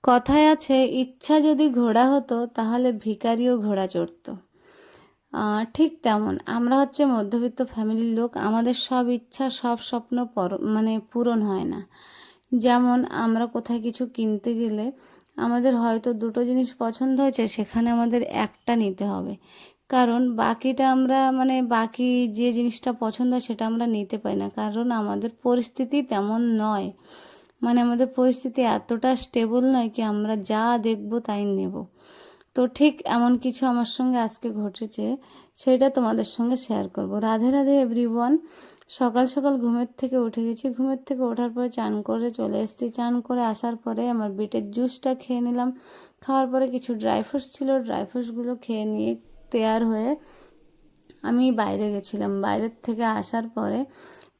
কথায় আছে, ইচ্ছা যদি ঘোড়া হতো তাহলে ভিখারিও ঘোড়া চড়তো। ঠিক তেমন আমরা হচ্ছে মধ্যবিত্ত ফ্যামিলির লোক, আমাদের সব ইচ্ছা সব স্বপ্ন মানে পূরণ হয় না। যেমন আমরা কোথায় কিছু কিনতে গেলে আমাদের হয়তো দুটো জিনিস পছন্দ হয়েছে, সেখানে আমাদের একটা নিতে হবে, কারণ বাকিটা আমরা মানে বাকি যে জিনিসটা পছন্দ হয় সেটা আমরা নিতে পারি না, কারণ আমাদের পরিস্থিতি তেমন নয়। মানে আমাদের পরিস্থিতি এতটা স্টেবল নয় কি আমরা যা দেখব তাই নেব। তো ঠিক এমন কিছু আমার সঙ্গে আজকে ঘটেছে, সেটা তোমাদের সঙ্গে শেয়ার করব। রাধে রাধে এভরিওয়ান। সকাল সকাল ঘুমের থেকে উঠে গেছি, ঘুমের থেকে ওঠার পরে চান করে চলে এসেছি। চান করে আসার পরে আমার বিটের জুসটা খেয়ে নিলাম। খাওয়ার পরে কিছু ড্রাই ফ্রুটস ছিল, ড্রাই ফ্রুটসগুলো খেয়ে নিয়ে তৈয়ার হয়ে আমি বাইরে গেছিলাম। বাইরের থেকে আসার পরে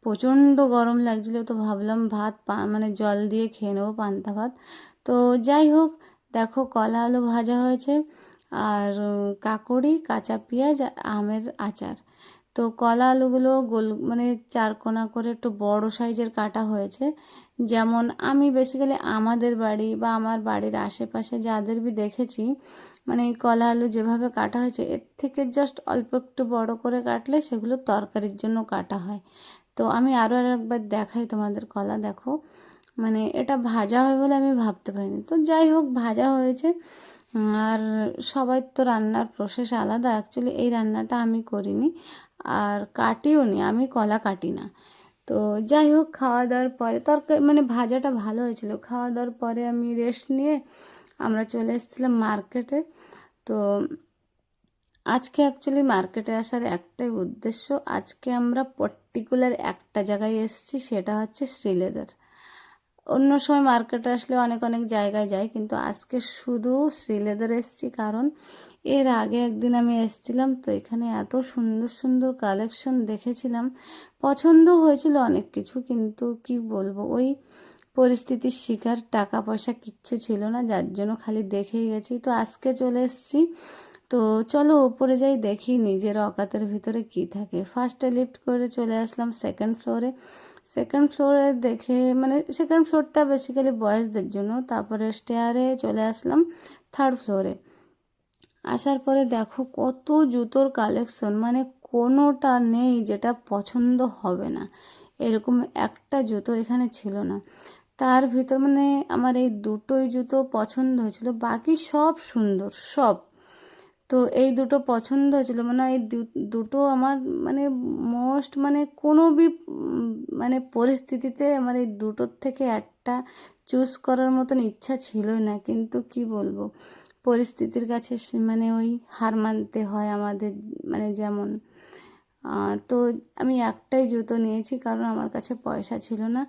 প্রচণ্ড গরম লাগছিল, তো ভাবলাম ভাত মানে জল দিয়ে খেয়ে নেবো, পান্তা ভাত। তো যাই হোক, দেখো কলা আলু ভাজা হয়েছে, আর কাকড়ি, কাঁচা পেঁয়াজ আর আমের আচার। তো কলা আলুগুলো গোল মানে চারকোনা করে একটু বড় সাইজের কাটা হয়েছে। যেমন আমি বেসিক্যালি আমাদের বাড়ি বা আমার বাড়ির আশেপাশে যাদেরই দেখেছি, মানে এই কলা আলু যেভাবে কাটা হয়েছে এর থেকে জাস্ট অল্প একটু বড় করে কাটলে সেগুলো তরকারির জন্য কাটা হয়। তো আমি আরও একবার দেখাই তোমাদের, কলা দেখো, মানে এটা ভাজা হয় বলে আমি ভাবতে পারিনি। তো যাই হোক, ভাজা হয়েছে। আর সবাই তো রান্নার প্রসেস আলাদা, অ্যাকচুয়ালি এই রান্নাটা আমি করিনি আর কাটিও নি, আমি কলা কাটি না। তো যাই হোক, খাওয়া দাওয়ার পরে তরকারি মানে ভাজাটা ভালো হয়েছিল। খাওয়া দাওয়ার পরে আমি রেস্ট নিয়ে আমরা চলে এসেছিলাম মার্কেটে। তো আজকে অ্যাকচুয়ালি মার্কেটে আসার একটাই উদ্দেশ্য, আজকে আমরা পার্টিকুলার একটা জায়গায় এসেছি, সেটা হচ্ছে শ্রীলেদার। অন্য সময় মার্কেটে আসলে অনেক অনেক জায়গায় যাই, কিন্তু আজকে শুধু শ্রীলেদার এসেছি, কারণ এর আগে একদিন আমি এসেছিলাম, তো এখানে এত সুন্দর সুন্দর কালেকশন দেখেছিলাম, পছন্দ হয়েছিল অনেক কিছু, কিন্তু কি বলবো, ওই পরিস্থিতির শিকার, টাকা পয়সা কিচ্ছু ছিল না, যার জন্য খালি দেখেই গেছি। তো আজকে চলে এসেছি, তো চলো উপরে যাই, দেখি নিজের অকাতের ভিতরে কি থাকে। ফার্স্টে লিফট করে চলে আসলাম সেকেন্ড ফ্লোরে। সেকেন্ড ফ্লোরে দেখে মানে সেকেন্ড ফ্লোরটা বেসিক্যালি বয়েজদের জন্য, তারপরে স্টেয়ারে চলে আসলাম থার্ড ফ্লোরে। আসার পরে দেখো কত জুতোর কালেকশন, মানে কোনোটা নেই যেটা পছন্দ হবে না, এরকম একটা জুতো এখানে ছিল না। তার ভিতর মানে আমার এই দুটোই জুতো পছন্দ হয়েছিল, বাকি সব সুন্দর সব। তো এই দুটো পছন্দ হয়েছিল, মানে এই দুটো আমার মানে মোস্ট মানে কোনো মানে পরিস্থিতিতে আমার এই দুটোর থেকে একটা চুজ করার মতন ইচ্ছা ছিলই না, কিন্তু কি বলবো, পরিস্থিতির কাছে মানে ওই হার মানতে হয় আমাদের, মানে যেমন তো আমি একটাই জুতো নিয়েছি, কারণ আমার কাছে পয়সা ছিল না।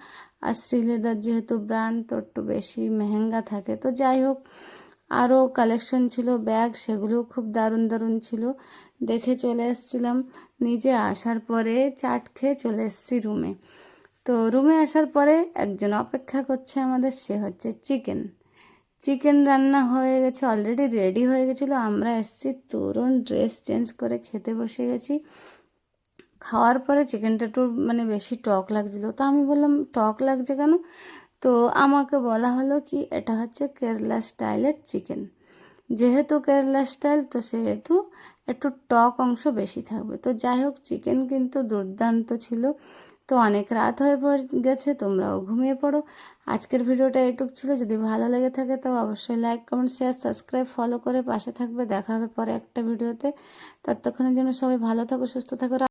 আর শ্রীলেদার যেহেতু ব্র্যান্ড, তো একটু বেশি মেহেঙ্গা থাকে। তো যাই হোক, আরও কালেকশন ছিল ব্যাগ, সেগুলোও খুব দারুণ দারুণ ছিল, দেখে চলে এসেছিলাম। নিজে আসার পরে চাট খেয়ে চলে এসেছি রুমে। তো রুমে আসার পরে একজন অপেক্ষা করছে আমাদের, সে হচ্ছে চিকেন। চিকেন রান্না হয়ে গেছে, অলরেডি রেডি হয়ে গেছিলো, আমরা এসেছি তুরন্ত ড্রেস চেঞ্জ করে খেতে বসে গেছি। খাওয়ার পরে চিকেনটা একটু মানে বেশি টক লাগছিলো, তো আমি বললাম টক লাগছে কেন? তো আমাকে বলা হলো কি এটা হচ্ছে কেরালা স্টাইলের চিকেন, যেহেতু কেরালা স্টাইল তো সেহেতু একটু টক অংশ বেশি থাকবে। তো যাই হোক, চিকেন কিন্তু দুর্দান্ত ছিল। তো অনেক রাত হয়ে গেছে, তোমরাও ঘুমিয়ে পড়ো। আজকের ভিডিওটা এটুক ছিল, যদি ভালো লেগে থাকে তো অবশ্যই like comment share subscribe follow করে পাশে থাকবে। দেখা হবে পরে একটা ভিডিওতে, ততক্ষণের জন্য সবাই ভালো থাকো, সুস্থ থাকো।